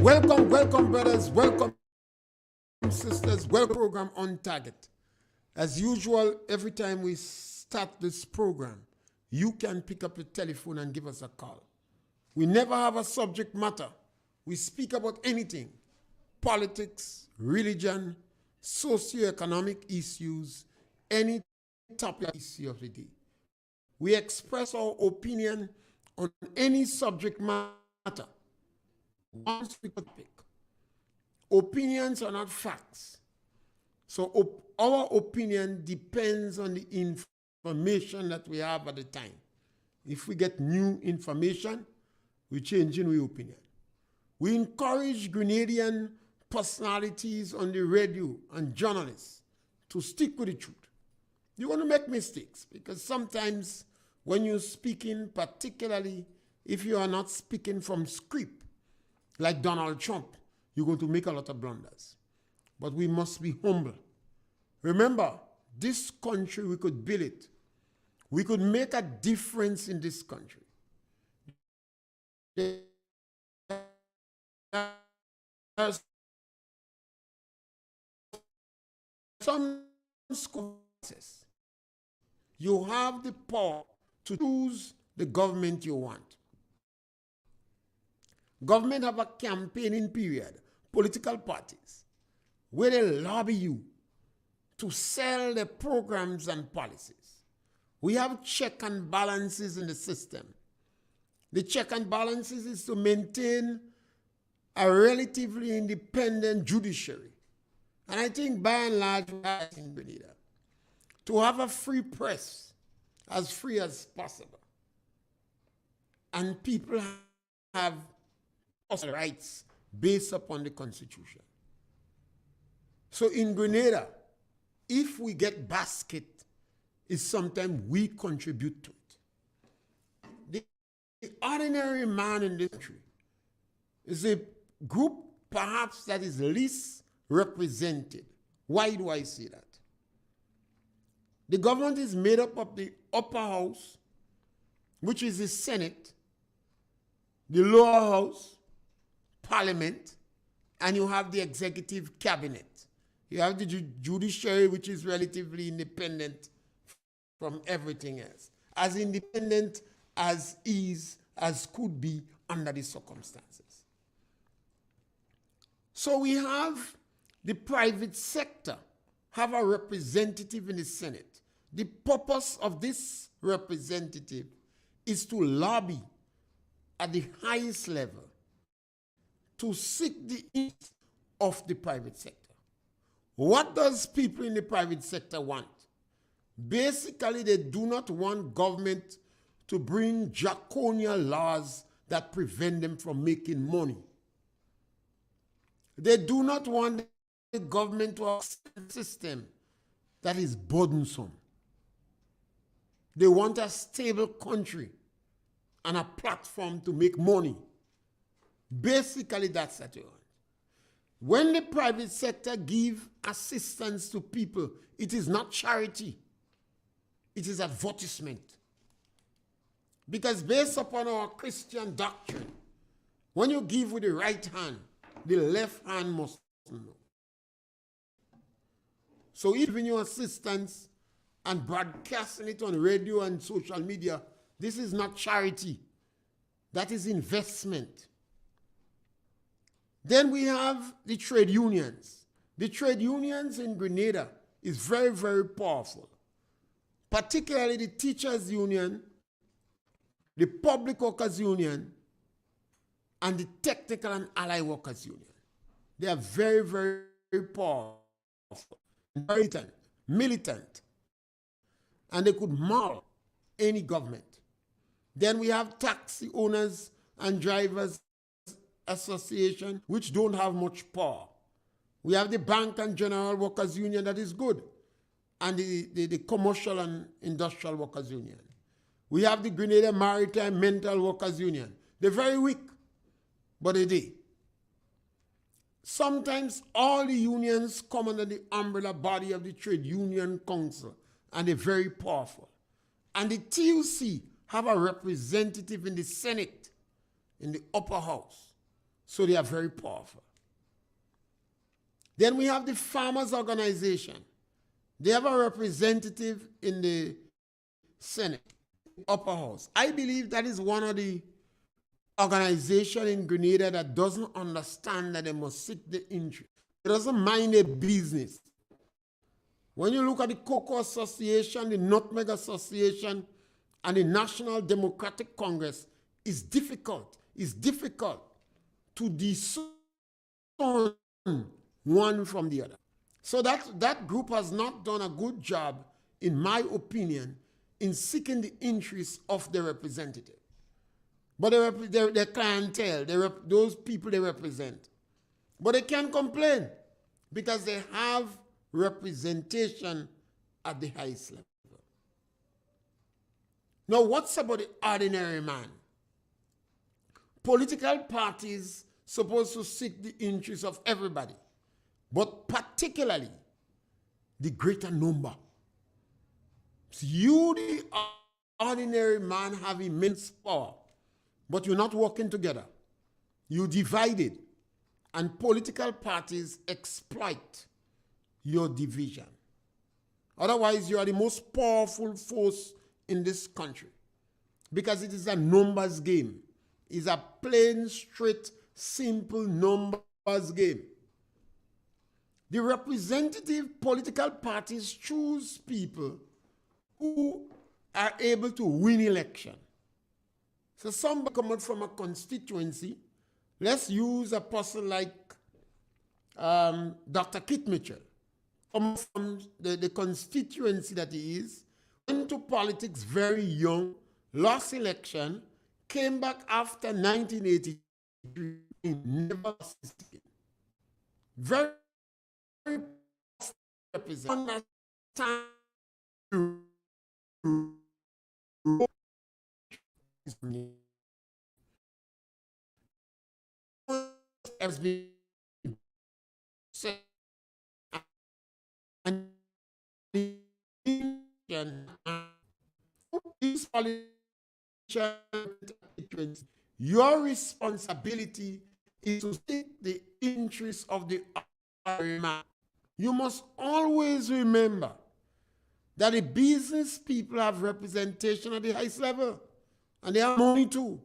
Welcome, brothers. Welcome, sisters. Welcome program On Target. As usual, every time we start this program, you can pick up the telephone and give us a call. We never have a subject matter. We speak about anything: politics, religion, socioeconomic issues, any topic issue of the day. We express our opinion on any subject matter. One topic. Opinions are not facts. So our opinion depends on the information that we have at the time. If we get new information, we change in our opinion. We encourage Grenadian personalities on the radio and journalists to stick with the truth. You're going to make mistakes because sometimes when you're speaking, particularly if you are not speaking from script, like Donald Trump, you're going to make a lot of blunders. But we must be humble. Remember, this country, we could build it. We could make a difference in this country. There's some schools, you have the power to choose the government you want. Government have a campaigning period, political parties, where they lobby you to sell their programs and policies. We have check and balances in the system. The check and balances is to maintain a relatively independent judiciary. And I think by and large, in Grenada, to have a free press, as free as possible. And people have rights based upon the Constitution. So in Grenada, if we get basket, it's sometimes we contribute to it. The ordinary man in this country is a group perhaps that is least represented. Why do I say that? The government is made up of the upper house, which is the Senate, the lower house, Parliament, and you have the executive cabinet. You have the judiciary, which is relatively independent from everything else. As independent as could be under the circumstances. So we have the private sector have a representative in the Senate. The purpose of this representative is to lobby at the highest level to seek the interest of the private sector. What does people in the private sector want? Basically, they do not want government to bring draconian laws that prevent them from making money. They do not want the government to have a system that is burdensome. They want a stable country and a platform to make money. Basically, that's what you want. When the private sector give assistance to people, it is not charity. It is advertisement. Because based upon our Christian doctrine, when you give with the right hand, the left hand must know. So even your assistance and broadcasting it on radio and social media, this is not charity. That is investment. Then we have the trade unions. The trade unions in Grenada is very, very powerful. Particularly the teachers' union, the public workers' union, and the technical and allied workers' union. They are very, very powerful, militant, and they could maul any government. Then we have taxi owners and drivers association, which don't have much power. We have the bank and general workers union that is good, and the commercial and industrial workers union. We have the Grenada Maritime Mental Workers Union. They're very weak, but they do. Sometimes all the unions come under the umbrella body of the Trade Union Council, and they're very powerful. And the TUC have a representative in the Senate, in the upper house. So they are very powerful. Then we have the farmers' organization. They have a representative in the Senate, upper house. I believe that is one of the organizations in Grenada that doesn't understand that they must seek the interest. It doesn't mind a business. When you look at the Cocoa Association, the Nutmeg Association, and the National Democratic Congress, it's difficult. It's difficult to discern one from the other. So that group has not done a good job, in my opinion, in seeking the interests of the representative. But their clientele, those people they represent. But they can't complain because they have representation at the highest level. Now, what's about the ordinary man? Political parties supposed to seek the interests of everybody, but particularly the greater number. So you, the ordinary man, have immense power, but you're not working together. You divided, and political parties exploit your division. Otherwise, you are the most powerful force in this country because it is a numbers game. It's a plain, straight, simple numbers game. The representative political parties choose people who are able to win election. So somebody come out from a constituency. Let's use a person like Dr. Kit Mitchell. Come from the constituency that he is, went into politics very young, lost election, came back after 1983, never assisted. Very representative. Has been said and these politicians, your responsibility is to seek the interests of the ordinary man. You must always remember that the business people have representation at the highest level, and they have money too.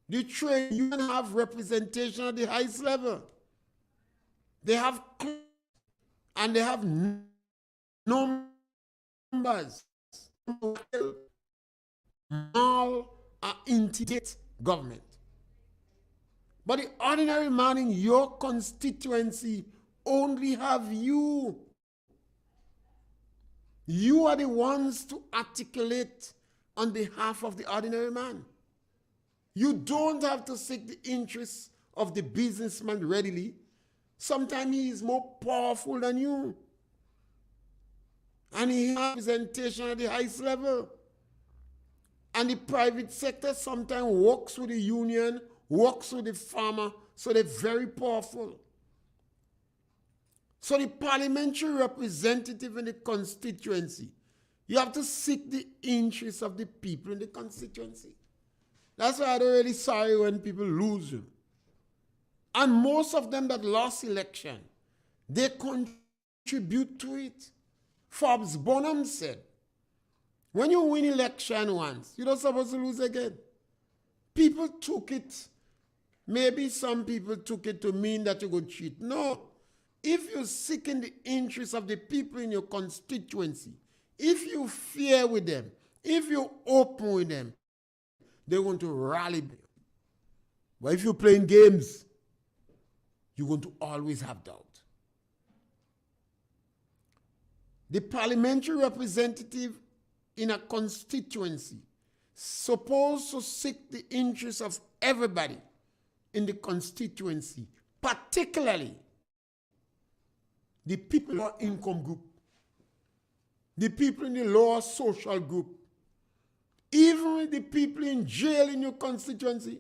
The trade union have representation at the highest level. They have and they have numbers. All are intimidate government. But the ordinary man in your constituency only have you. You are the ones to articulate on behalf of the ordinary man. You don't have to seek the interests of the businessman readily. Sometimes he is more powerful than you. And he has representation at the highest level. And the private sector sometimes works with the union, works with the farmer, so they're very powerful. So the parliamentary representative in the constituency, you have to seek the interests of the people in the constituency. That's why I'm really sorry when people lose them. And most of them that lost election, they contribute to it. Forbes Bonham said, when you win election once, you're not supposed to lose again. People took it, maybe some people took it to mean that you go cheat. No. If you're seeking the interests of the people in your constituency, if you fear with them, if you're open with them, they're going to rally you. But if you're playing games, you're going to always have doubt. The parliamentary representative in a constituency supposed to seek the interests of everybody in the constituency, particularly the people in lower income group, the people in the lower social group, even the people in jail in your constituency,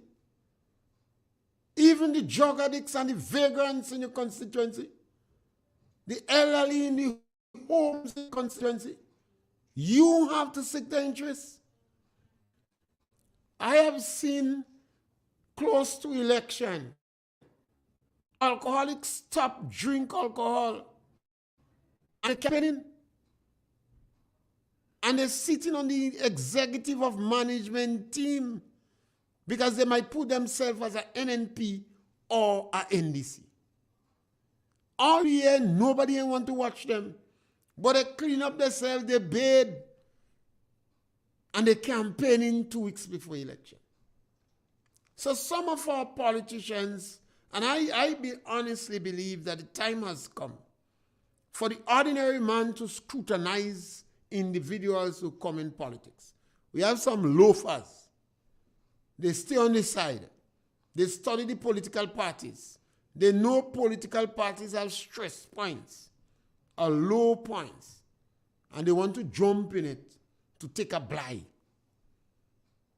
even the drug addicts and the vagrants in your constituency, the elderly in the homes in the constituency. You have to seek their interests. I have seen close to election, alcoholics stop drink alcohol and they're campaigning. And they're sitting on the executive of management team because they might put themselves as an NNP or a NDC. All year, nobody want to watch them. But they clean up themselves, they bathe, and they campaigning 2 weeks before election. So some of our politicians, and I honestly believe that the time has come for the ordinary man to scrutinize individuals who come in politics. We have some loafers. They stay on the side. They study the political parties. They know political parties have stress points or low points. And they want to jump in it to take a blind.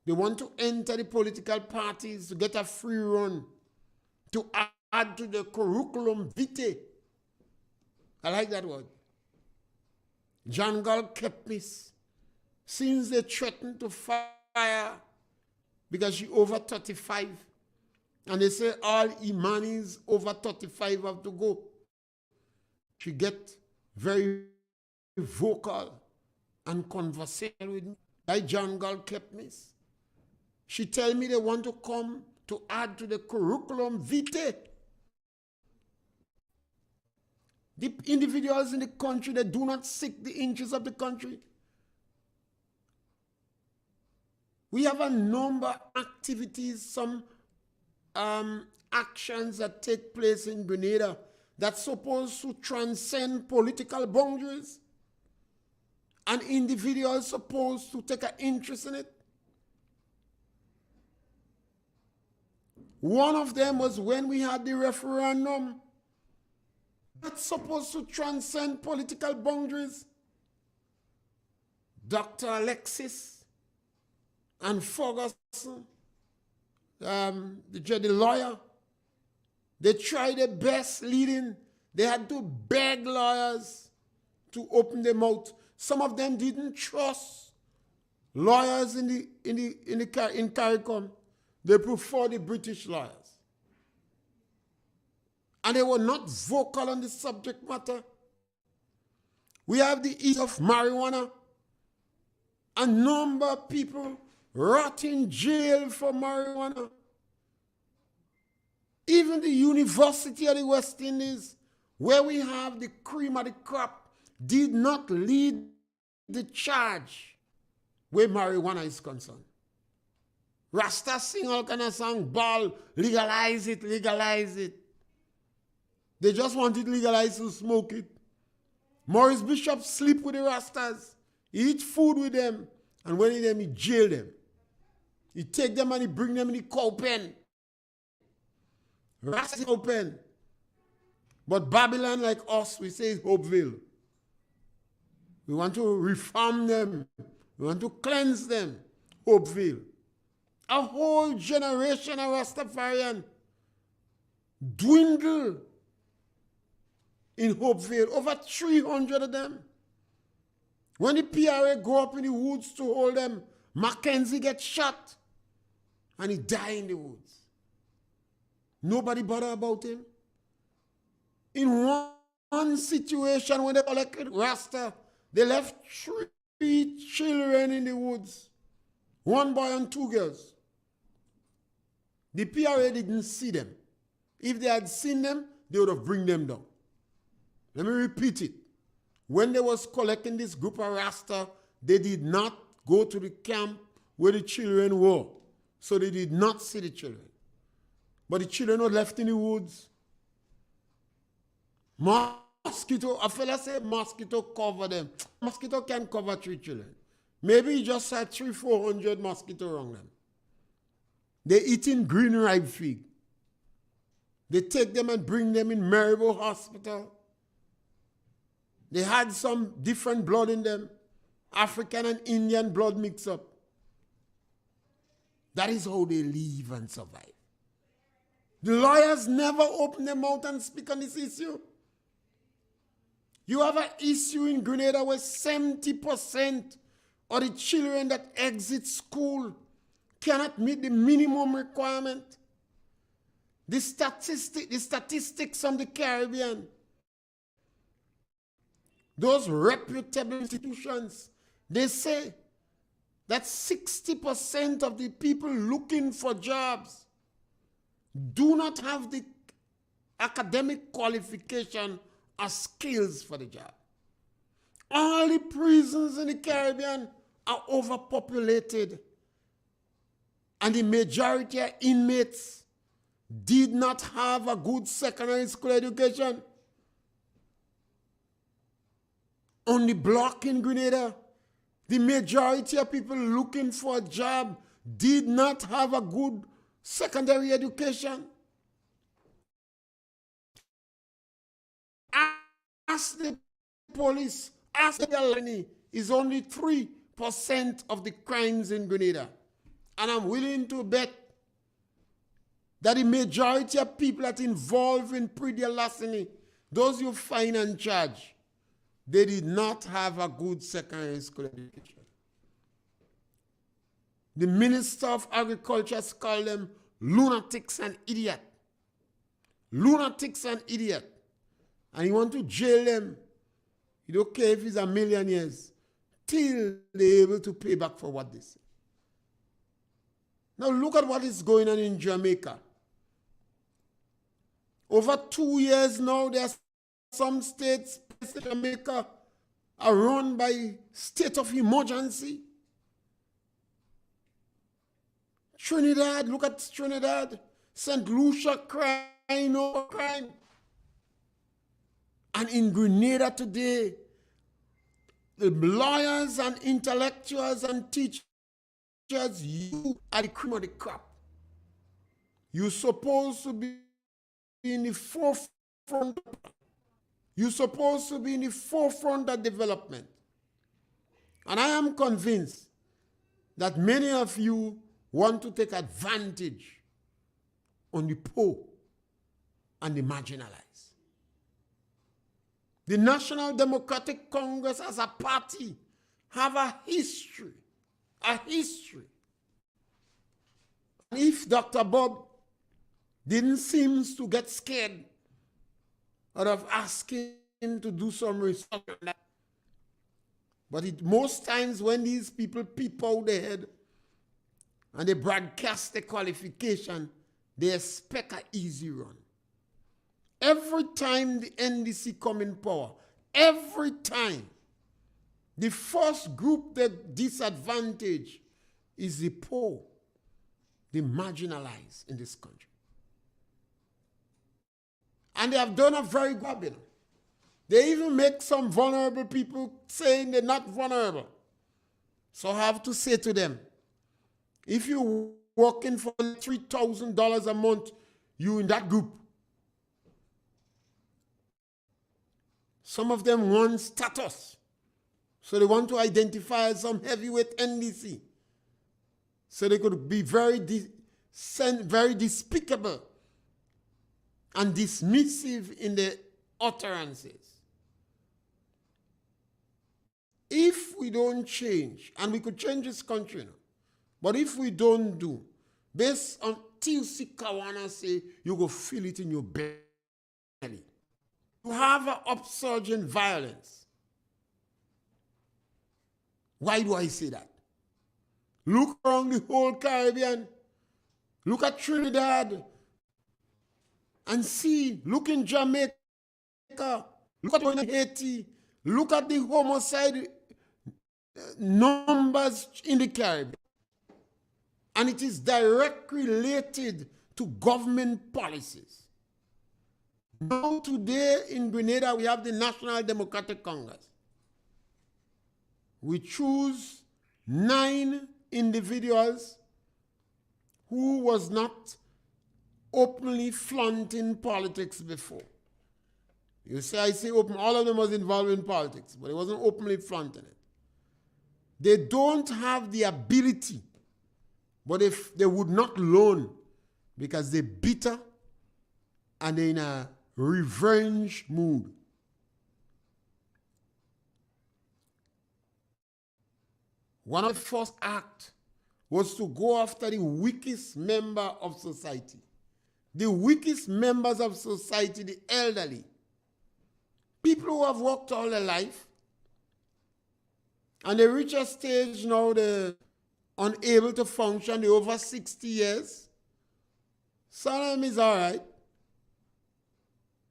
They want to enter the political parties to get a free run, to add to the curriculum vitae. I like that word. John Gall kept this. Since they threatened to fire because she over 35, and they say all Imanis over 35 have to go, she get very vocal and conversational with me. Like John Gall kept this. She tell me they want to come to add to the curriculum vitae. The individuals in the country that do not seek the interests of the country. We have a number of activities, some actions that take place in Grenada that's supposed to transcend political boundaries. And individuals supposed to take an interest in it. One of them was when we had the referendum. That's supposed to transcend political boundaries. Dr. Alexis and Ferguson, the lawyer, they tried their best leading. They had to beg lawyers to open their mouth. Some of them didn't trust lawyers in CARICOM. They prefer the British lawyers. And they were not vocal on the subject matter. We have the issue of marijuana. A number of people rot in jail for marijuana. Even the University of the West Indies, where we have the cream of the crop, did not lead the charge where marijuana is concerned. Rasta sing all kind of song, ball, legalize it, legalize it. They just want it legalized to smoke it. Maurice Bishop sleep with the Rastas. He eat food with them. And when he jail them. He take them and he bring them in the cow pen. Rastas cow pen. But Babylon, like us, we say is Hopeville. We want to reform them. We want to cleanse them. Hopeville. A whole generation of Rastafarian dwindle in Hopeville. Over 300 of them. When the Pierre go up in the woods to hold them, Mackenzie gets shot and he died in the woods. Nobody bother about him. In one situation when they collected Rasta, they left 3 children in the woods. 1 boy and 2 girls. The PRA didn't see them. If they had seen them, they would have bring them down. Let me repeat it. When they was collecting this group of Rasta, they did not go to the camp where the children were. So they did not see the children. But the children were left in the woods. Mosquito, a fella said mosquito cover them. Mosquito can cover 3 children. Maybe he just had 300-400 mosquito around them. They eating green ripe fig. They take them and bring them in Maribor Hospital. They had some different blood in them. African and Indian blood mix up. That is how they live and survive. The lawyers never open their mouth and speak on this issue. You have an issue in Grenada where 70% of the children that exit school cannot meet the minimum requirement. The statistics from the Caribbean, those reputable institutions, they say that 60% of the people looking for jobs do not have the academic qualification or skills for the job. All the prisons in the Caribbean are overpopulated, and the majority of inmates did not have a good secondary school education. On the block in Grenada, the majority of people looking for a job did not have a good secondary education. Ask the police, ask the LNE, is only 3% of the crimes in Grenada. And I'm willing to bet that the majority of people that involved in pre-deal larceny, those you find and charge, they did not have a good secondary school education. The Minister of Agriculture called them lunatics and idiots. Lunatics and idiots. And he want to jail them. He don't care if he's a million years, till they're able to pay back for what they say. Now look at what is going on in Jamaica. Over 2 years now, there are some states in Jamaica are run by state of emergency. Trinidad, look at Trinidad. St. Lucia crying over crime. And in Grenada today, the lawyers and intellectuals and teachers, you are the cream of the crop. You're supposed to be in the forefront. You're supposed to be in the forefront of development. And I am convinced that many of you want to take advantage on the poor and the marginalized. The National Democratic Congress as a party have a history. A history. And if Dr. Bob didn't seem to get scared out of asking to do some research on that, but most times when these people peep out their head and they broadcast the qualification, they expect an easy run. Every time the NDC come in power, every time, the first group that disadvantaged is the poor, the marginalized in this country. And they have done a very good job. They even make some vulnerable people saying they're not vulnerable. So I have to say to them, if you're working for $3,000 a month, you're in that group. Some of them want status. So they want to identify as some heavyweight NDC. So they could be very despicable and dismissive in their utterances. If we don't change, and we could change this country now, but if we don't do, based on TLC Kawana say, you go feel it in your belly. You have an upsurge in violence. Why do I say that? Look around the whole Caribbean. Look at Trinidad. And see, look in Jamaica. Look at Haiti. Look at the homicide numbers in the Caribbean. And it is directly related to government policies. Now today in Grenada, we have the National Democratic Congress. We choose 9 individuals who was not openly flaunting politics before. You say, I say open, all of them was involved in politics, but it wasn't openly flaunting it. They don't have the ability, but if they would not loan because they're bitter and they're in a revenge mood. One of the first acts was to go after the weakest member of society, the weakest members of society, the elderly, people who have worked all their life, and they reach a stage now they're unable to function, they're over 60 years. Some of them is all right.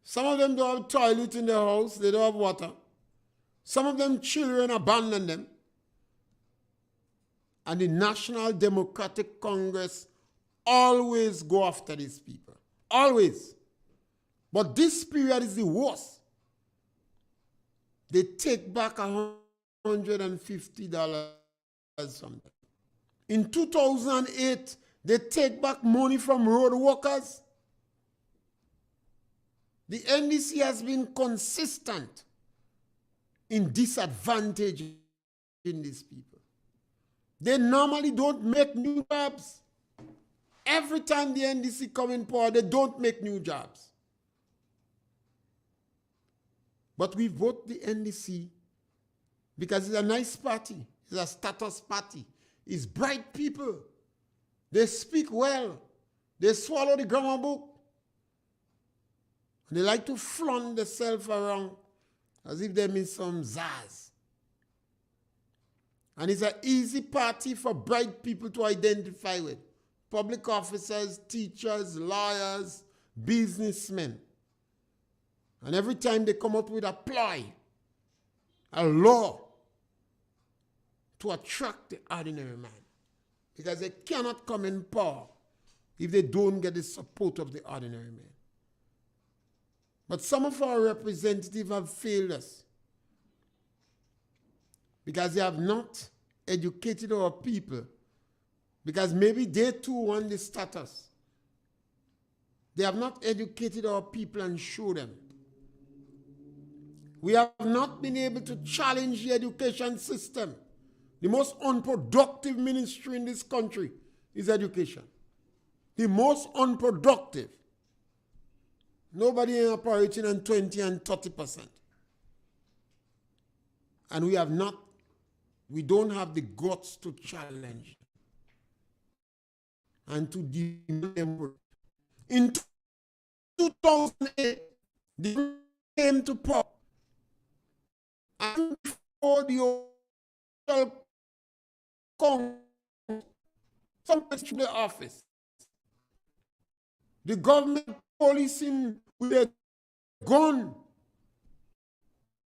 Some of them don't have toilet in their house, they don't have water. Some of them children abandon them. And the National Democratic Congress always go after these people. Always. But this period is the worst. They take back $150 from them. In 2008, they take back money from road workers. The NDC has been consistent in disadvantaging these people. They normally don't make new jobs. Every time the NDC come in power, they don't make new jobs. But we vote the NDC because it's a nice party. It's a status party. It's bright people. They speak well. They swallow the grammar book. And they like to flaunt themselves around as if they mean some zazz. And it's an easy party for bright people to identify with. Public officers, teachers, lawyers, businessmen. And every time they come up with a ploy, a law to attract the ordinary man. Because they cannot come in power if they don't get the support of the ordinary man. But some of our representatives have failed us because they have not educated our people, because maybe they too want the status. They have not educated our people and show them. We have not been able to challenge the education system. The most unproductive ministry in this country is education. The most unproductive. Nobody operating on 20 and 30%. And we don't have the guts to challenge and to demand them. In 2008, they came to power. And before the official some to the office, the government policing with a gun,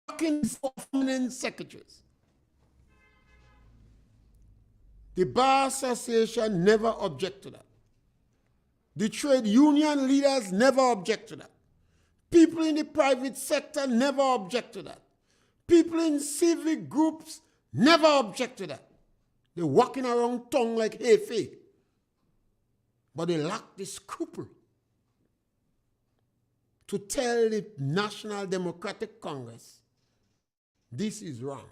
fucking permanent secretaries. The Bar Association never object to that. The trade union leaders never object to that. People in the private sector never object to that. People in civic groups never object to that. They're walking around tongue like Hefe. But they lack the scruple to tell the National Democratic Congress, this is wrong.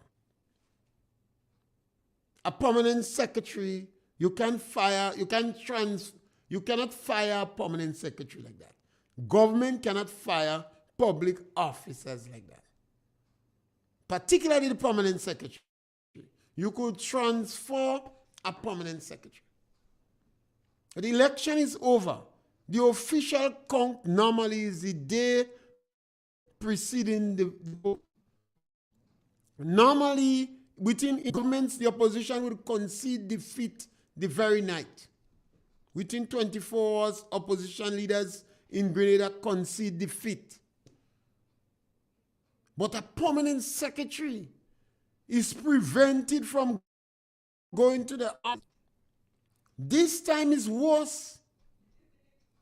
A permanent secretary, you cannot fire a permanent secretary like that. Government cannot fire public officers like that. Particularly the permanent secretary. You could transfer a permanent secretary. The election is over. The official count normally is the day preceding the vote. Normally, within governments, the opposition will concede defeat the very night. Within 24 hours, opposition leaders in Grenada concede defeat. But a permanent secretary is prevented from going to the office. This time is worse.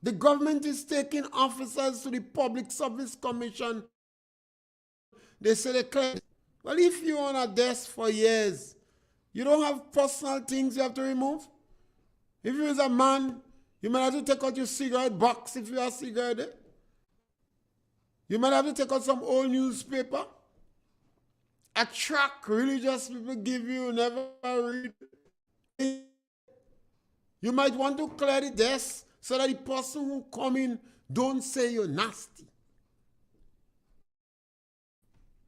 The government is taking officers to the Public Service Commission. They say they claim, well, if you're on a desk for years, you don't have personal things you have to remove. If you're a man, you might have to take out your cigarette box if you have a cigarette there. You might have to take out some old newspaper. A tract religious people give you, never read. You might want to clear the desk so that the person who come in don't say you're nasty.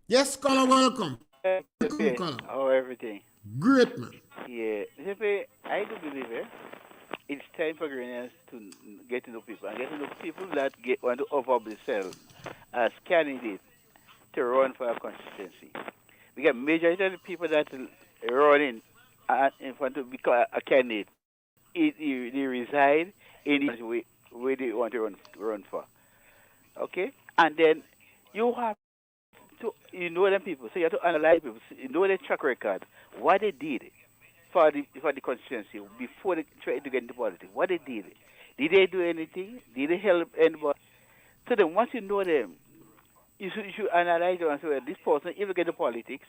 Yes, caller, welcome. How everything? Great, man. Yeah, I do believe it. it's time for Ghanaians to get to know people and get to know people that want to offer themselves as candidates to run for a constituency. We get majority of the people that running in front to become a candidate. They reside in the where they want to run for. Okay, and then you have to them people, so you have to analyze people, you know their track record, what they did for the constituency before they tried to get into politics. What they did. Did they do anything? Did they help anybody? So then once you know them, you should analyze them and say, well, this person, if they get into politics,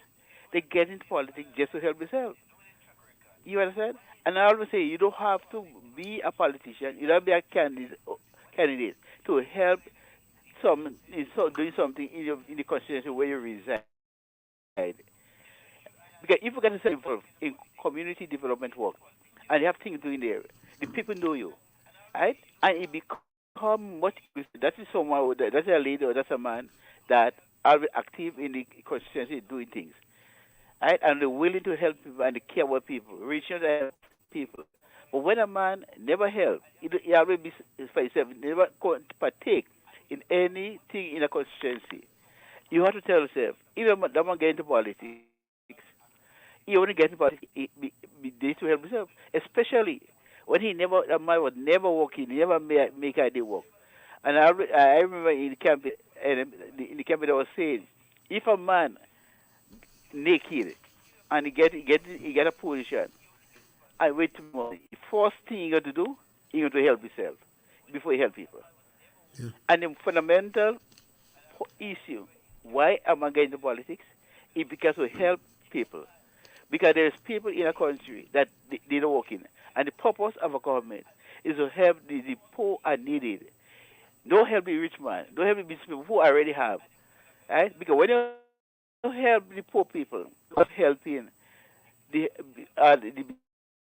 they get into politics just to help themselves. You understand? And I always say you don't have to be a politician, you don't have to be a candidate to help doing something in the constituency where you reside. Because if you get yourself involved in community development work and you have things doing there, the people know you, right? And it become much. That is someone. That's a lady or that's a man that are active in the constituency doing things, right? And they're willing to help people and they care about people, reaching out to people. But when a man never help, he always be for himself, never partake in anything in a constituency. You have to tell yourself, even that man get into politics, he only gets into politics be to help himself, especially when that man was never working, he never make a day work. And I remember in the campaign, in the campaign I was saying, if a man naked and he get a position and wait to money, the first thing he got to do, he got to help himself before he help people. Yeah. And the fundamental issue, why am I getting into politics? Is because we help people. Because there's people in a country that they don't work in. And the purpose of a government is to help the poor and needed. Don't help the rich man. Don't help the business people who already have. Right? Because when you help the poor people, you're helping the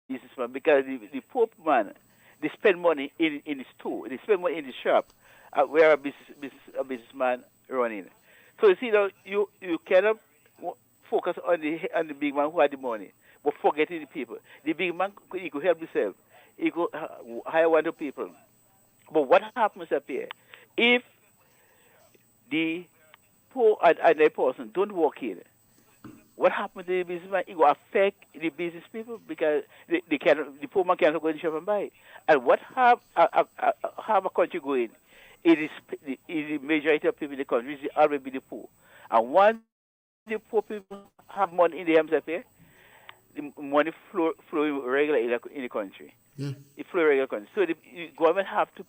businessman. Because the poor man, they spend money in the store. They spend money in the shop where a businessman running. So you see, you cannot focus on the big man who had the money, but forgetting the people. The big man, he could help himself. He could hire one of the people. But what happens up here? If the poor and the person don't work in, what happens to the businessman? It will affect the business people because the poor man cannot go in the shop and buy. And what have a country going? It is the majority of people in the country is already the poor. And once the poor people have money in the hands of here, the money flow regularly in the country. Yeah. It flow regular country. So the government have to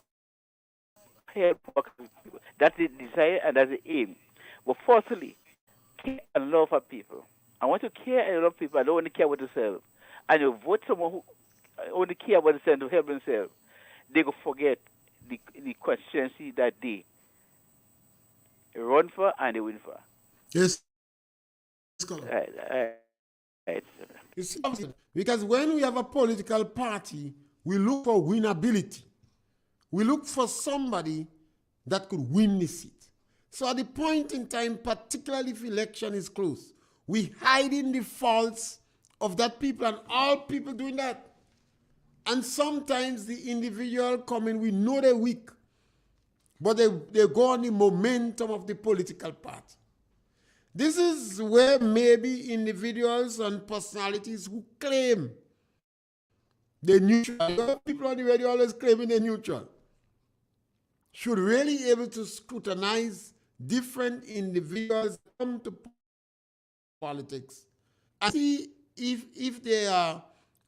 help people. That's the desire and that's the aim. But firstly, care and love for people. I want to care and love people. I don't want to care about themselves. And you vote someone who only care about themselves to help themselves. They go forget the constituency that they run for and they win for. Yes. Right. You see, because when we have a political party, we look for winnability. We look for somebody that could win the seat. So at the point in time, particularly if election is close, we hide in the faults of that people and all people doing that. And sometimes the individual come in, we know they're weak, but they go on the momentum of the political party. This is where maybe individuals and personalities who claim they're neutral, people on the radio always claiming they're neutral, should really be able to scrutinize different individuals that come to politics and see if they are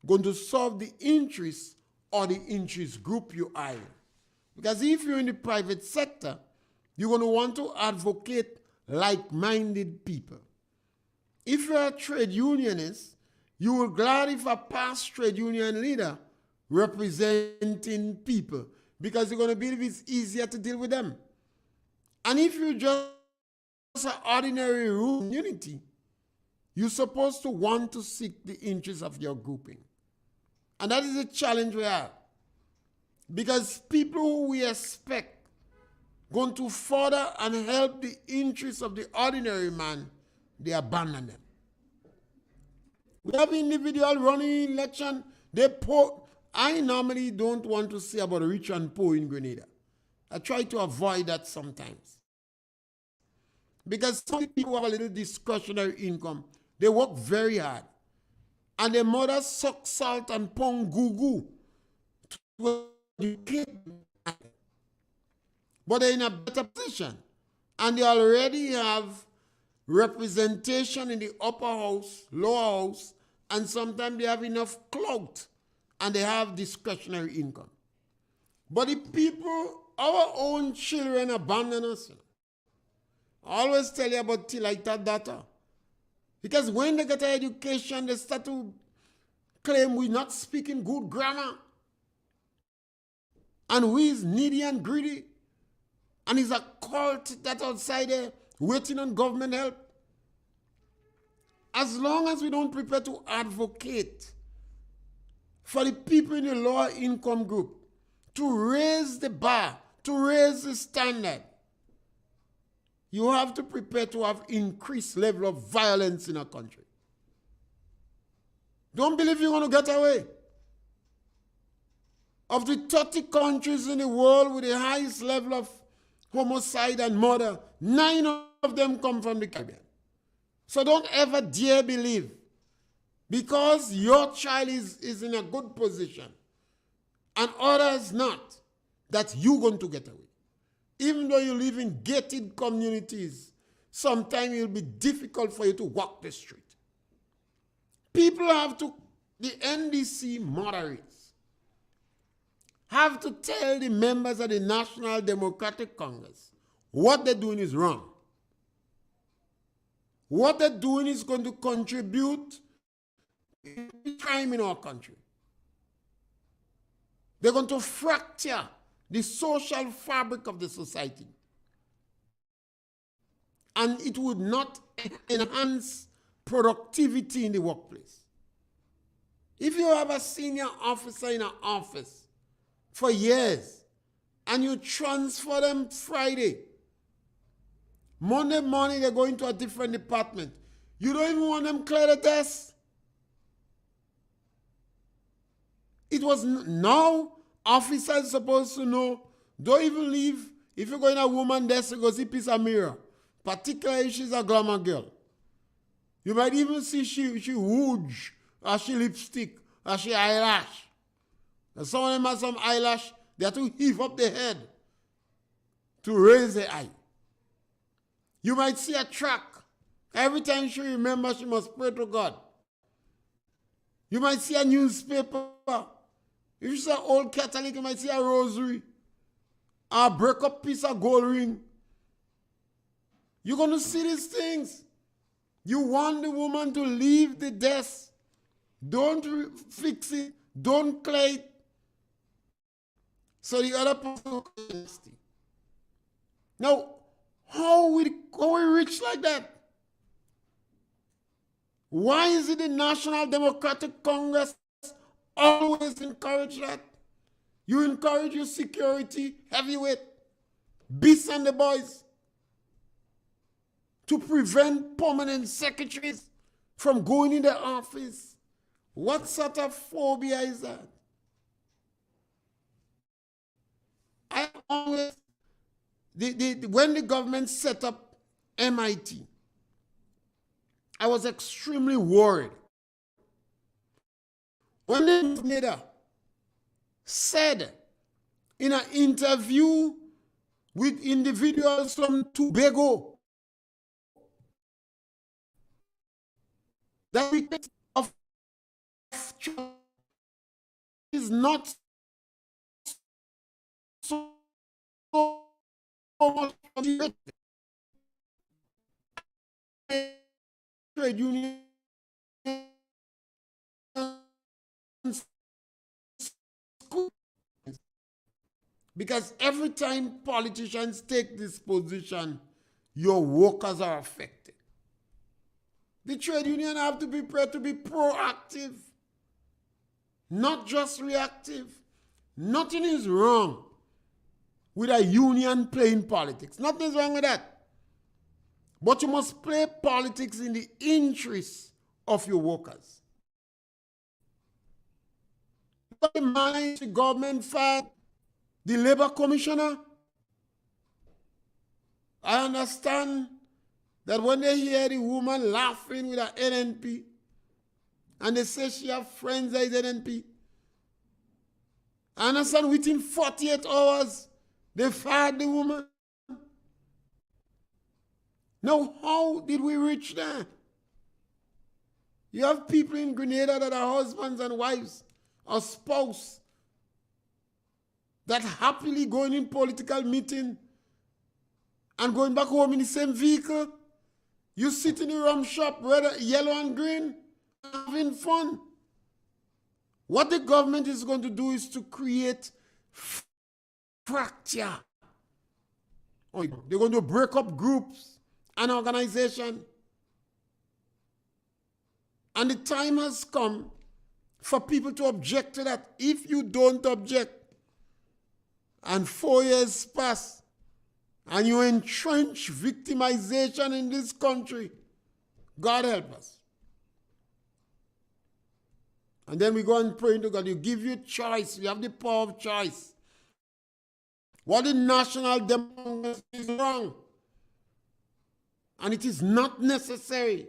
going to solve the interests or the interest group you are in. Because if you're in the private sector, you're going to want to advocate like-minded people. If you're a trade unionist, you will glad if a past trade union leader representing people because you're going to believe it's easier to deal with them. And if you just an ordinary rule community, you're supposed to want to seek the interests of your grouping. And that is a challenge we have. Because people who we expect going to further and help the interests of the ordinary man, they abandon them. We have individuals running election, they I normally don't want to say about rich and poor in Grenada. I try to avoid that sometimes. Because some people have a little discretionary income. They work very hard. And their mothers suck salt and pound goo to educate them. But they're in a better position. And they already have representation in the upper house, lower house, and sometimes they have enough clout and they have discretionary income. But the people, our own children abandon us. I always tell you about Tilaita data. Because when they get an education, they start to claim we're not speaking good grammar. And we is needy and greedy. And it's a cult that's outside there waiting on government help. As long as we don't prepare to advocate for the people in the lower income group, to raise the bar, to raise the standard, you have to prepare to have increased level of violence in our country. Don't believe you're going to get away. Of the 30 countries in the world with the highest level of homicide and murder, 9 of them come from the Caribbean. So don't ever dare believe, because your child is in a good position and others not, that you're going to get away. Even though you live in gated communities, sometimes it will be difficult for you to walk the street. People have to, the NDC moderates, have to tell the members of the National Democratic Congress what they're doing is wrong. What they're doing is going to contribute to crime in our country. They're going to fracture the social fabric of the society. And it would not enhance productivity in the workplace. If you have a senior officer in an office for years and you transfer them Friday, Monday morning they're going to a different department, you don't even want them clear the desk. It was now officers supposed to know, don't even leave. If you go in a woman's desk, you go see a piece of mirror, particularly if she's a glamour girl. You might even see she rouge, or she lipstick, or she eyelash. And some of them have some eyelash, they have to heave up the head to raise the eye. You might see a track. Every time she remembers, she must pray to God. You might see a newspaper. If she's an old Catholic, you might see a rosary. A break-up piece of gold ring. You're going to see these things. You want the woman to leave the desk. Don't fix it. Don't clear it. So the other person can stay. Now, how we rich like that? Why is it the National Democratic Congress always encourage that? You encourage your security heavyweight, beasts and the boys, to prevent permanent secretaries from going in the office. What sort of phobia is that? I always, when the government set up MIT, I was extremely worried. When the leader said in an interview with individuals from Tobago that we of is not so much trade union because every time politicians take this position, your workers are affected. The trade union have to be prepared to be proactive, not just reactive. Nothing is wrong with a union playing politics. Nothing is wrong with that. But you must play politics in the interest of your workers. the man the government fired the labor commissioner. I understand that when they hear the woman laughing with her NNP, and they say she have friends that is NNP, I understand within 48 hours, they fired the woman. Now, how did we reach there? You have people in Grenada that are husbands and wives or spouse that happily going in political meeting and going back home in the same vehicle. You sit in the rum shop, red, yellow and green, having fun. What the government is going to do is to create fracture. They're going to break up groups and organizations. And the time has come for people to object to that. If you don't object, and 4 years pass, and you entrench victimization in this country, God help us. And then we go and pray to God. You give you choice. You have the power of choice. What the national democracy is wrong. And it is not necessary.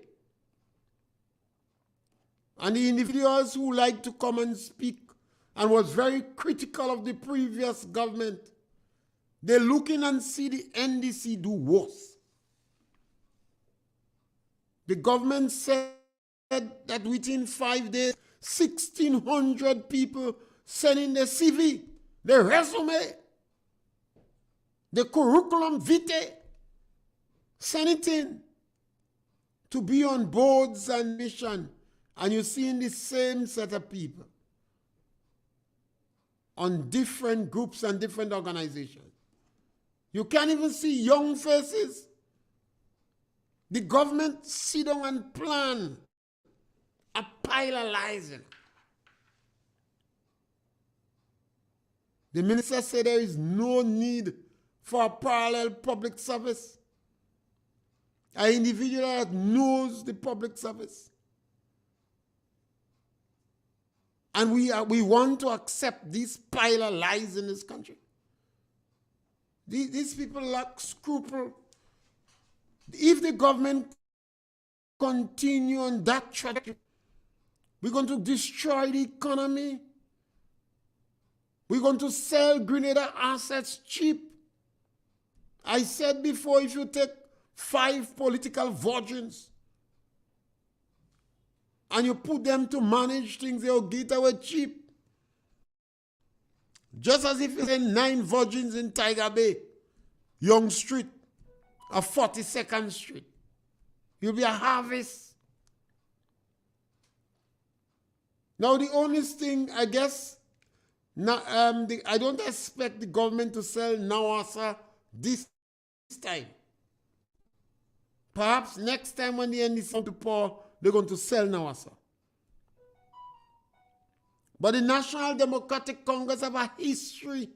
And the individuals who like to come and speak and was very critical of the previous government, they look in and see the NDC do worse. The government said that within 5 days, 1,600 people sent in their CV, their resume, the curriculum vitae, send it in to be on boards and mission. And you see in the same set of people on different groups and different organizations. You can't even see young faces. The government sit down and plan a pile of lies. The minister said there is no need for a parallel public service. An individual that knows the public service. And we want to accept this pile of lies in this country. These people lack scruple. If the government continue on that trajectory, we're going to destroy the economy. We're going to sell Grenada assets cheap. I said before, if you take 5 political virgins and you put them to manage things, they'll get away cheap. Just as if you say 9 virgins in Tiger Bay, Young Street, or 42nd Street. You'll be a harvest. Now, the only thing, I guess, I don't expect the government to sell Nawasa this time. Perhaps next time when the NDC come to power, they're going to sell Nawasa. But the National Democratic Congress have a history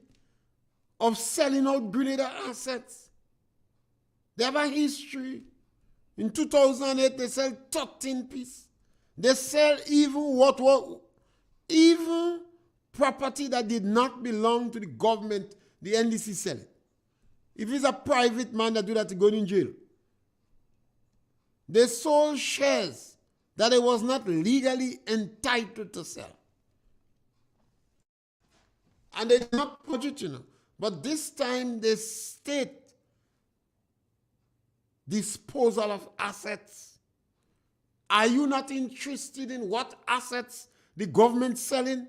of selling out Grenada assets. They have a history. In 2008, they sell 13 pieces. They sell even property that did not belong to the government, the NDC sell it. If it's a private man that do that, he go in jail. They sold shares that it was not legally entitled to sell. And they did not put it, But this time, the state disposal of assets. Are you not interested in what assets the government's selling?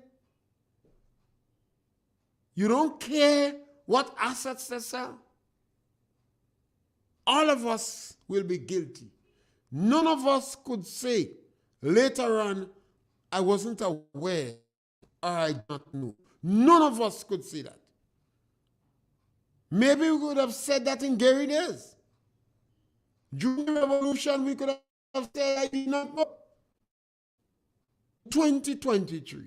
You don't care what assets they sell? All of us will be guilty. None of us could say later on, I wasn't aware or I did not know. None of us could say that. Maybe we could have said that in Gary days. During the revolution, we could have said, I did not know. 2023.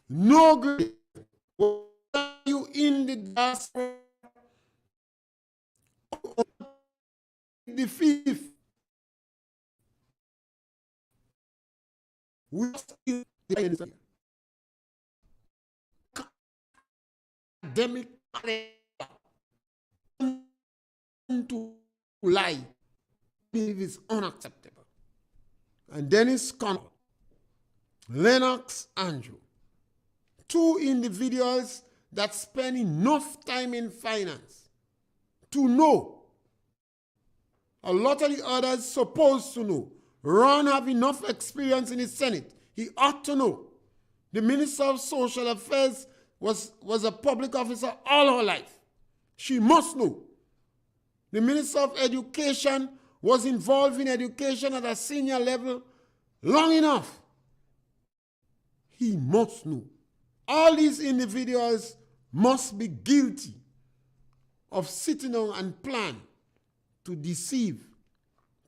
No grade. Were you in the diaspora? The fifth. We still academic to lie is unacceptable. And Dennis Conrad, Lennox Andrew, two individuals that spend enough time in finance to know. A lot of the others supposed to know. Ron have enough experience in the Senate. He ought to know. The Minister of Social Affairs was a public officer all her life. She must know. The Minister of Education was involved in education at a senior level long enough. He must know. All these individuals must be guilty of sitting down and plan to deceive,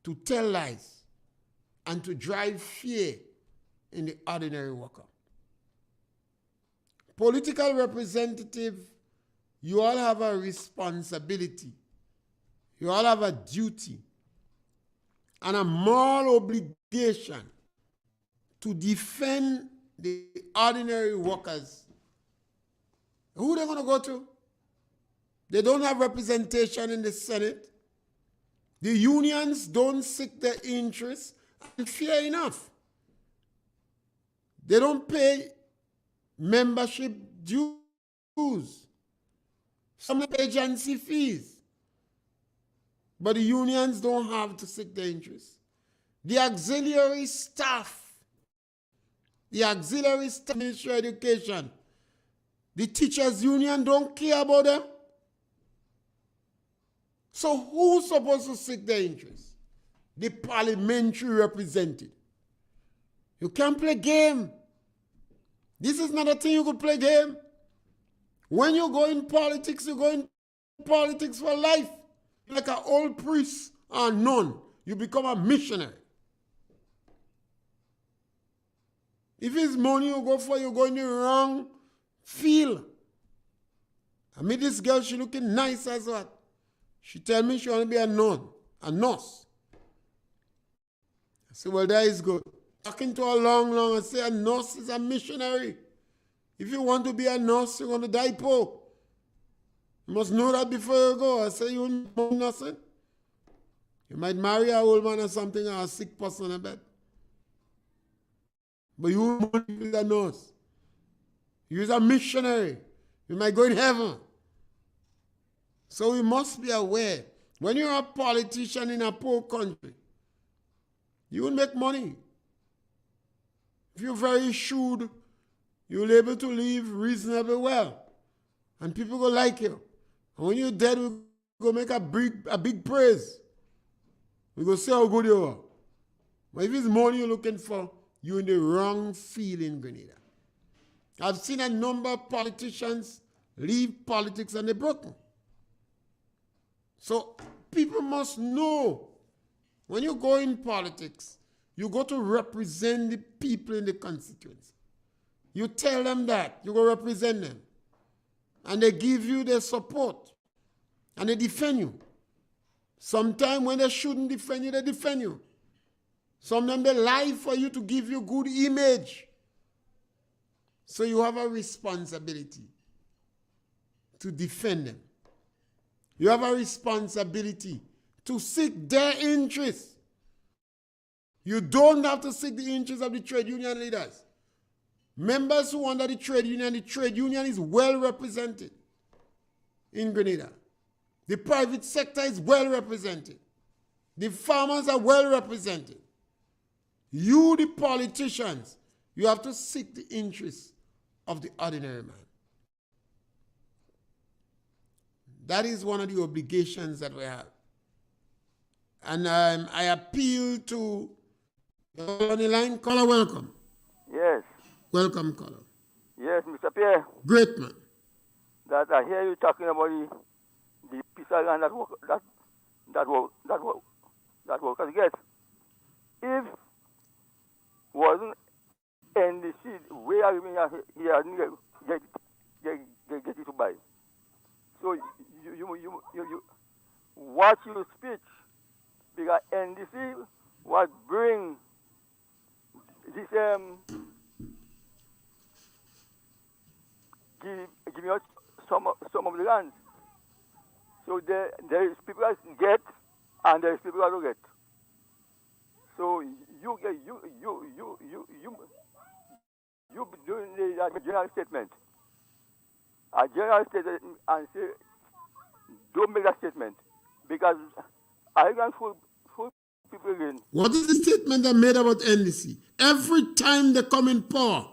to tell lies, and to drive fear in the ordinary worker. Political representative, you all have a responsibility. You all have a duty and a moral obligation to defend the ordinary workers. Who are they going to go to? They don't have representation in the Senate. The unions don't seek their interests, and fair enough. They don't pay membership dues. Some pay agency fees. But the unions don't have to seek their interests. The auxiliary staff, Ministry of Education, the teachers' union don't care about them. So who's supposed to seek their interests? The parliamentary representative. You can't play game. This is not a thing you could play game. When you go in politics, you go in politics for life. Like an old priest or nun, you become a missionary. If it's money you go for, you go in the wrong field. I meet this girl, she looking nice as what? She tell me she want to be a nun, a nurse. I say, well, that is good. Talking to her long, I say, a nurse is a missionary. If you want to be a nurse, you're going to die poor. You must know that before you go. I say, you won't know nothing. You might marry an old man or something, or a sick person in bed. But you won't be a nurse. You're a missionary. You might go in heaven. So we must be aware. When you're a politician in a poor country, you will make money. If you're very shrewd, you'll be able to live reasonably well. And people will like you. And when you're dead, we'll go make a big praise. We go say how good you are. But if it's money you're looking for, you're in the wrong field in Grenada. I've seen a number of politicians leave politics and they're broken. So people must know when you go in politics, you go to represent the people in the constituency. You tell them that. You go represent them. And they give you their support. And they defend you. Sometimes when they shouldn't defend you, they defend you. Sometimes they lie for you to give you good image. So you have a responsibility to defend them. You have a responsibility to seek their interests. You don't have to seek the interests of the trade union leaders. Members who are under the trade union is well represented in Grenada. The private sector is well represented. The farmers are well represented. You, the politicians, you have to seek the interests of the ordinary man. That is one of the obligations that we have. And I appeal to on the line. Caller, welcome. Yes. Welcome, caller. Yes, Mr. Pierre. Great man. That I hear you talking about the piece of land that workers get. If wasn't NDC, where are you get it to buy? So you watch your speech, because NDC was bring this give me out some of the lands. So there is people that get, and there is people that don't get. So you doing the general statement. A general statement and say, don't make that statement because I can fool people again. What is the statement they made about NDC? Every time they come in power,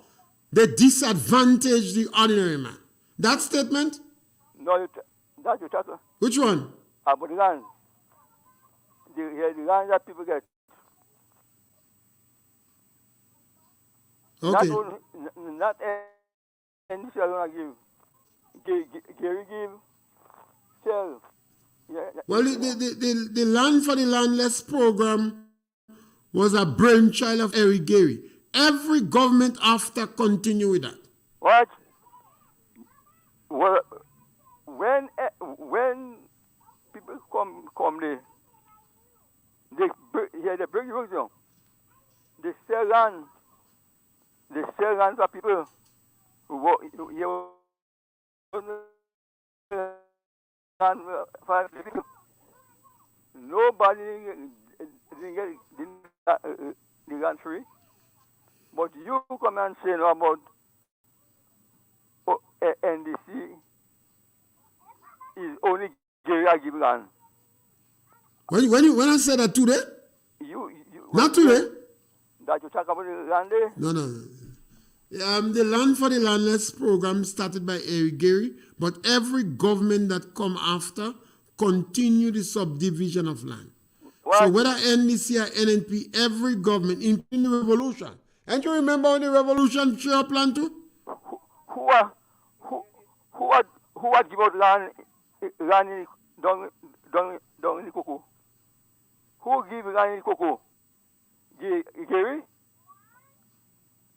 they disadvantage the ordinary man. That statement? No, that's your talker. Which one? About the land. The land that people get. Okay. Not NDC alone give. Gary give, sell. Yeah. Well, the Land for the Landless program was a brainchild of Eric Gary. Every government after continue with that. What? Well, when people come they break the rules down. They sell land. They sell land for people who nobody didn't get the land free. But you come and say about NDC is only Gary give land. When I said that today? Not today. That you talk about the land there? No. The Land for the Landless program started by Eric Gary, but every government that come after continue the subdivision of land. What? So whether NDC or NNP, every government, including the revolution. And you remember when the revolution share plan too? Who had give out land down in the cocoa? Who give land in the cocoa? Gary?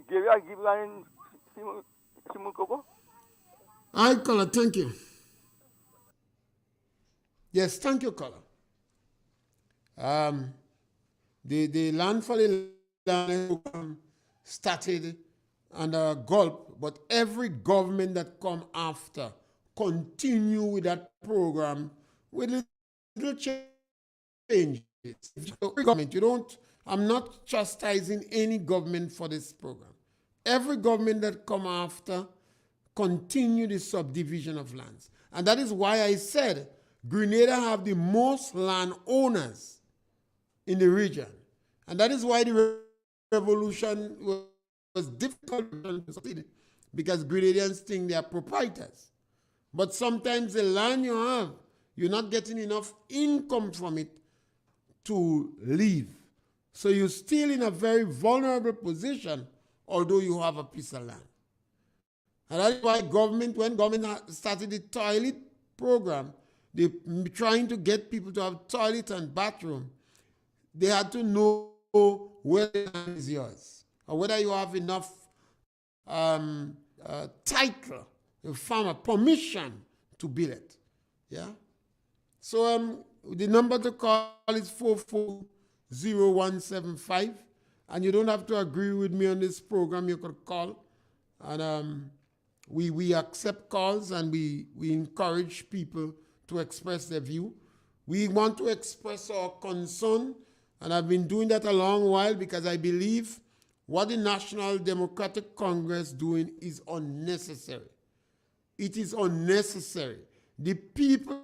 Gary, I give land in Simon Coco? All right, caller, thank you. Yes, thank you, caller. The Land for the Land program started under Gulp, but every government that come after continue with that program with little changes. Every government, I'm not chastising any government for this program. Every government that come after continue the subdivision of lands. And that is why I said Grenada have the most land owners in the region. And that is why the revolution was difficult to succeed, because Grenadians think they are proprietors. But sometimes the land you have, you're not getting enough income from it to live. So you're still in a very vulnerable position, although you have a piece of land. And that's why when government started the toilet program, they trying to get people to have toilet and bathroom, they had to know whether the land is yours, or whether you have enough title, farmer permission to build it. Yeah? So the number to call is 440175, and you don't have to agree with me on this program. You could call, and we accept calls, and we encourage people to express their view. We want to express our concern, and I've been doing that a long while, because I believe what the National Democratic Congress doing is unnecessary. It is unnecessary. The people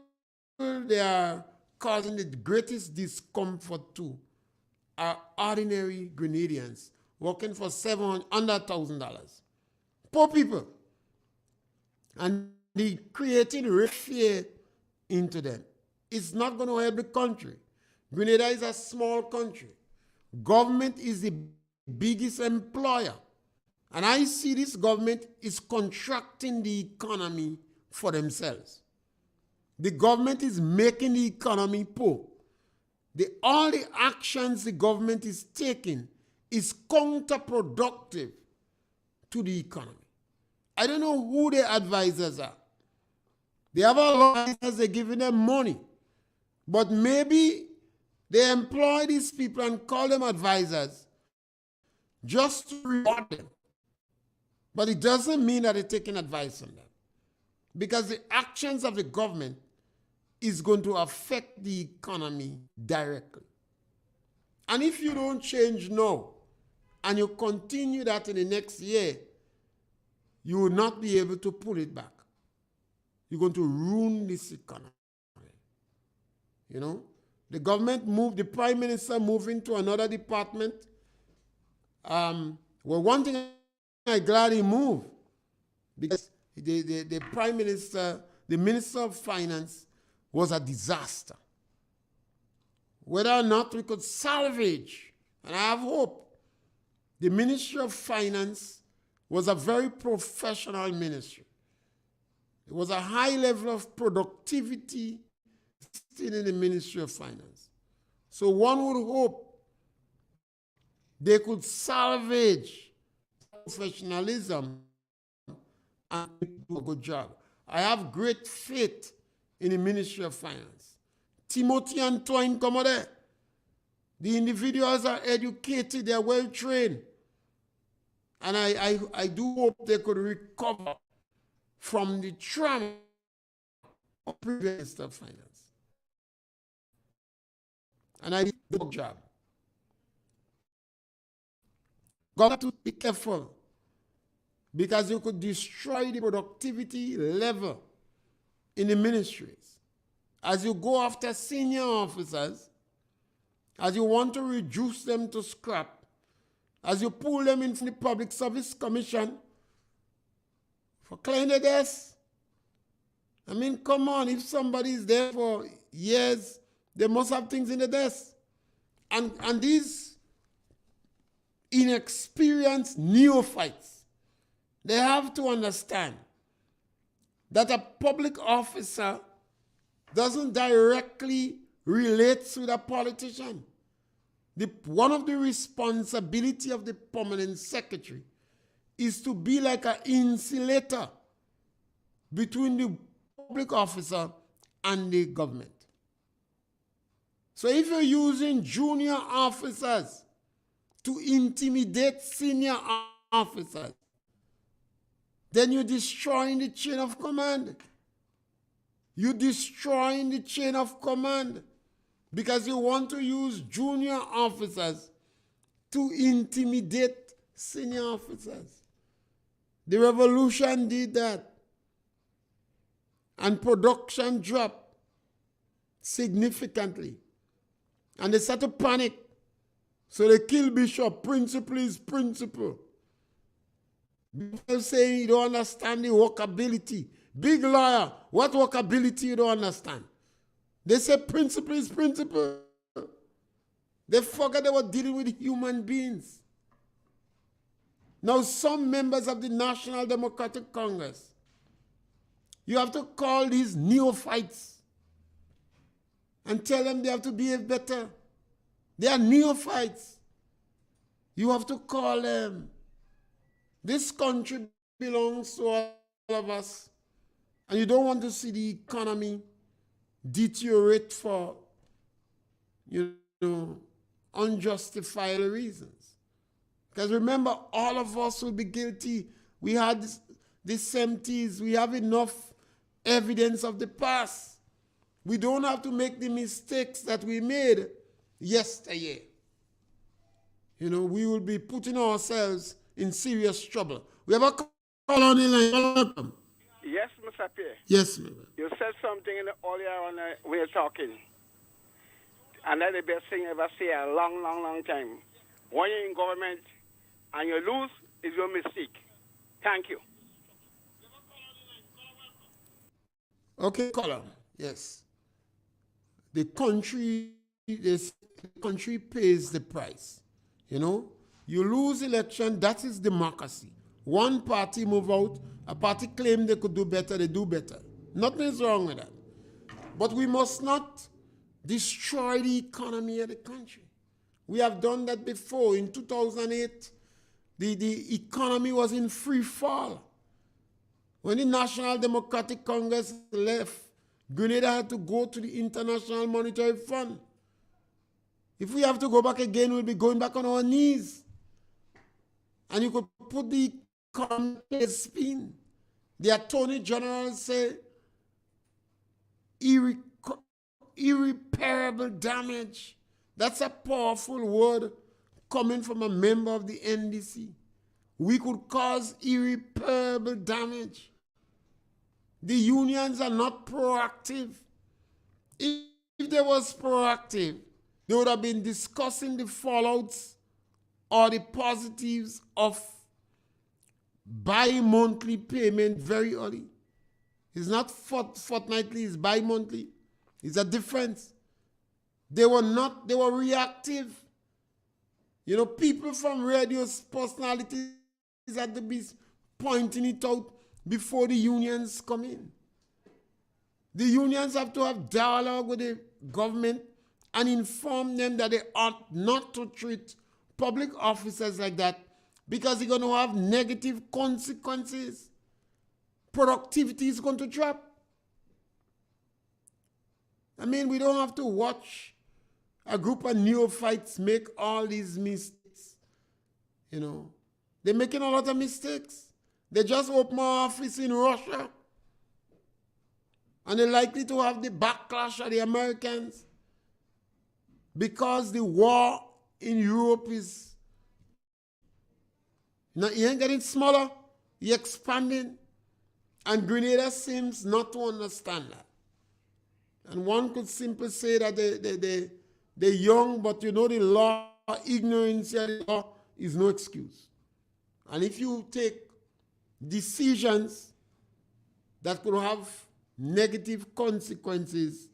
they are causing the greatest discomfort to are ordinary Grenadians working for $100,000. Poor people. And they creating fear into them. It's not going to help the country. Grenada is a small country. Government is the biggest employer. And I see this government is contracting the economy for themselves. The government is making the economy poor. All the actions the government is taking is counterproductive to the economy. I don't know who their advisors are. They have a lot of advisors, they're giving them money. But maybe they employ these people and call them advisors just to reward them. But it doesn't mean that they're taking advice from them. because the actions of the government is going to affect the economy directly. And if you don't change now, and you continue that in the next year, you will not be able to pull it back. You're going to ruin this economy. You know, the government moved, the prime minister moved into another department. Well, one thing I'm glad he moved, because the prime minister, the minister of finance was a disaster. Whether or not we could salvage, and I have hope, the Ministry of Finance was a very professional ministry. It was a high level of productivity still in the Ministry of Finance. So one would hope they could salvage professionalism and do a good job. I have great faith in the Ministry of Finance. Timothy and Twain come out there. The individuals are educated, they are well trained. And I do hope they could recover from the trauma of previous Minister of Finance. And I did a good job. Got to be careful, because you could destroy the productivity level in the ministries. As you go after senior officers, as you want to reduce them to scrap, as you pull them into the Public Service Commission for cleaning the desk. I mean, come on, if somebody is there for years, they must have things in the desk. And these inexperienced neophytes, they have to understand that a public officer doesn't directly relate to the politician. One of the responsibility of the permanent secretary is to be like an insulator between the public officer and the government. So if you're using junior officers to intimidate senior officers, then you're destroying the chain of command. You're destroying the chain of command, because you want to use junior officers to intimidate senior officers. The revolution did that. And production dropped significantly. And they started to panic. So they killed Bishop. Principle is principle. People saying you don't understand the workability. Big lawyer, what workability you don't understand? They say principle is principle. They forgot they were dealing with human beings. Now, some members of the National Democratic Congress, you have to call these neophytes and tell them they have to behave better. They are neophytes. You have to call them. This country belongs to all of us. And you don't want to see the economy deteriorate for, unjustifiable reasons. Because remember, all of us will be guilty. We had the 70s. We have enough evidence of the past. We don't have to make the mistakes that we made yesterday. We will be putting ourselves in serious trouble. We have a call on the line. Welcome. Yes, Mr. Pierre. Yes, ma'am. You said something earlier on when you're talking. And that's the best thing I ever say a long, long, long time. When you're in government and you lose, it's your mistake. Thank you. Okay, caller. Yes. The country pays the price. You lose election, that is democracy. One party move out, a party claim they could do better, they do better. Nothing is wrong with that. But we must not destroy the economy of the country. We have done that before. In 2008, the economy was in free fall. When the National Democratic Congress left, Grenada had to go to the International Monetary Fund. If we have to go back again, we'll be going back on our knees. And you could put the economy in spin. The Attorney General say irreparable damage. That's a powerful word coming from a member of the NDC. We could cause irreparable damage. The unions are not proactive. If they was proactive, they would have been discussing the fallouts or the positives of bi-monthly payment very early. It's not fortnightly, it's bi-monthly. It's a difference. They were reactive. You know, people from radio personalities had to be pointing it out before the unions come in. The unions have to have dialogue with the government and inform them that they ought not to treat public officers like that because they're going to have negative consequences. Productivity is going to drop. I mean, we don't have to watch a group of neophytes make all these mistakes. You know, they're making a lot of mistakes. They just opened an office in Russia. And they're likely to have the backlash of the Americans because the war in Europe is, he ain't getting smaller, he's expanding. And Grenada seems not to understand that. And one could simply say that they're young, but you know the law, ignorance of the law is no excuse. And if you take decisions that could have negative consequences,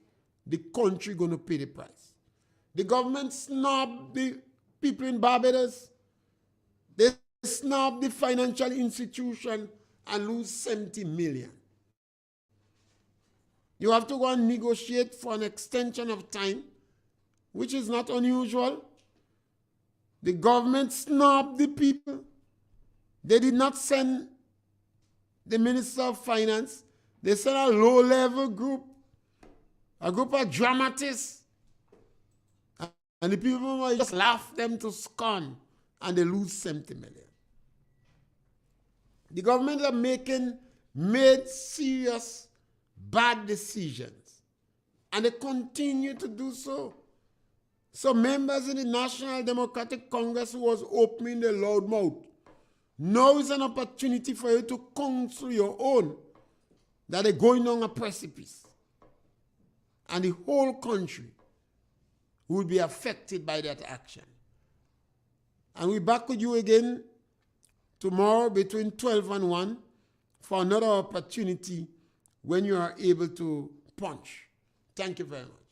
the country going to pay the price. The government snubbed the people in Barbados. They snubbed the financial institution and lose 70 million. You have to go and negotiate for an extension of time, which is not unusual. The government snubbed the people. They did not send the Minister of Finance. They sent a low-level group, a group of dramatists. And the people just laugh them to scorn, and they lose 70 million. The government are made serious bad decisions, and they continue to do so. So members in the National Democratic Congress who was opening their loud mouth, now is an opportunity for you to counsel your own that they're going down a precipice. And the whole country will be affected by that action. And we're back with you again tomorrow between 12 and 1 for another opportunity when you are able to punch. Thank you very much.